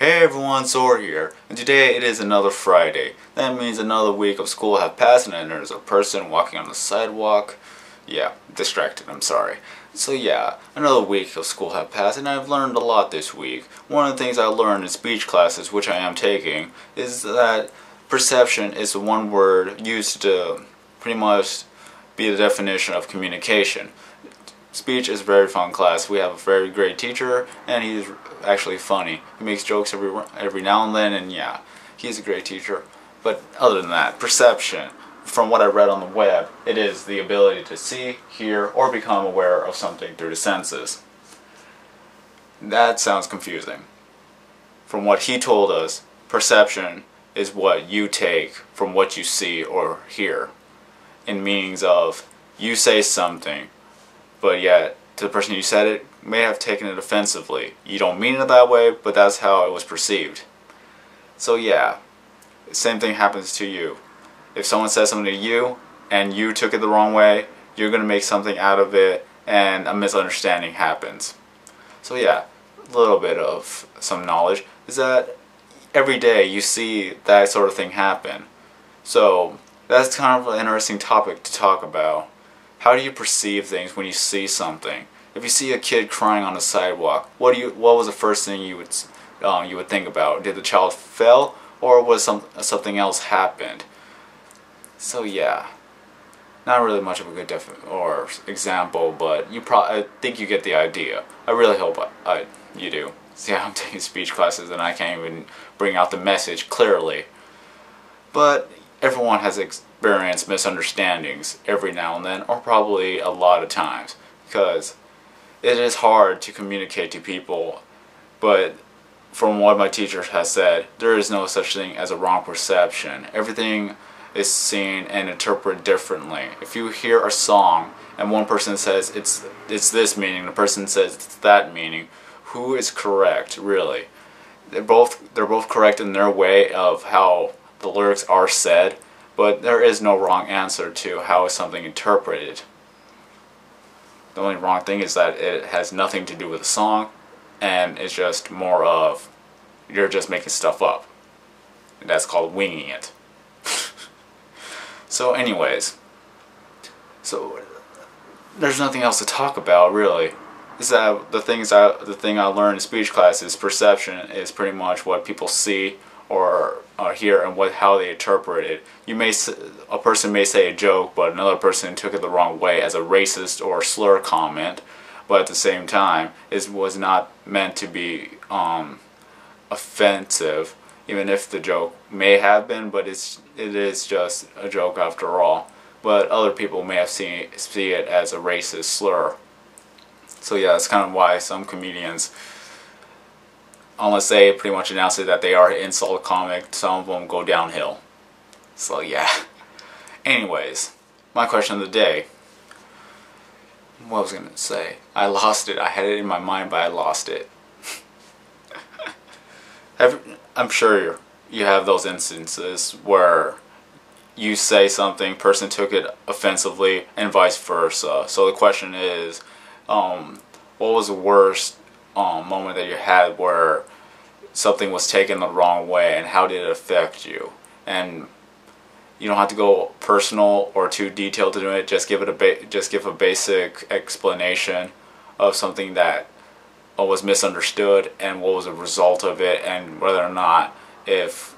Hey everyone, Zor here, and today it is another Friday. That means another week of school have passed and there's a person walking on the sidewalk. Yeah, distracted, I'm sorry. So yeah, another week of school have passed and I've learned a lot this week. One of the things I learned in speech classes, which I am taking, is that perception is the one word used to pretty much be the definition of communication. Speech is a very fun class. We have a very great teacher, and he's actually funny. He makes jokes every now and then, and yeah, he's a great teacher. But other than that, perception, from what I read on the web, it is the ability to see, hear, or become aware of something through the senses. That sounds confusing. From what he told us, perception is what you take from what you see or hear, in meanings of you say something, but yet to the person you said it may have taken it offensively. You don't mean it that way, but that's how it was perceived. So yeah, same thing happens to you. If someone says something to you and you took it the wrong way, you're going to make something out of it and a misunderstanding happens. So yeah, a little bit of some knowledge is that every day you see that sort of thing happen. So that's kind of an interesting topic to talk about. How do you perceive things when you see something? If you see a kid crying on the sidewalk, what was the first thing you would think about? Did the child fell, or was something else happened? So yeah, not really much of a good example, but I think you get the idea. I really hope you do. See, I'm taking speech classes and I can't even bring out the message clearly. But everyone has experienced misunderstandings every now and then, or probably a lot of times, because it is hard to communicate to people. But from what my teacher has said, there is no such thing as a wrong perception. Everything is seen and interpreted differently. If you hear a song and one person says it's this meaning, the person says it's that meaning, who is correct really? They're both correct in their way of how the lyrics are said, but there is no wrong answer to how is something interpreted. The only wrong thing is that it has nothing to do with the song, and it's just more of you're just making stuff up. And that's called winging it. So anyways, there's nothing else to talk about really. Is that the thing I learned in speech class is perception is pretty much what people see or hear and how they interpret it. A person may say a joke, but another person took it the wrong way as a racist or slur comment, but at the same time it was not meant to be offensive, even if the joke may have been, but it is just a joke after all. But other people may have see it as a racist slur. So yeah, that's kind of why some comedians, unless they pretty much announce it that they are an insult comic, some of them go downhill. So yeah. Anyways, my question of the day. What was I going to say? I lost it. I had it in my mind, but I lost it. I'm sure you have those instances where you say something, person took it offensively, and vice versa. So the question is, what was the worst moment that you had where something was taken the wrong way, and how did it affect you? And you don't have to go personal or too detailed to do it. Just give a basic explanation of something that was misunderstood and what was the result of it, and whether or not if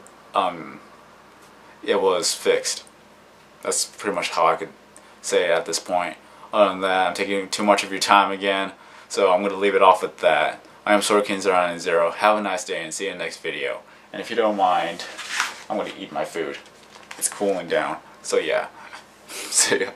it was fixed. That's pretty much how I could say it at this point. Other than that, I'm taking too much of your time again, so I'm going to leave it off at that. I am Sorkin090. Have a nice day and see you in the next video. And if you don't mind, I'm going to eat my food. It's cooling down. So yeah. See ya.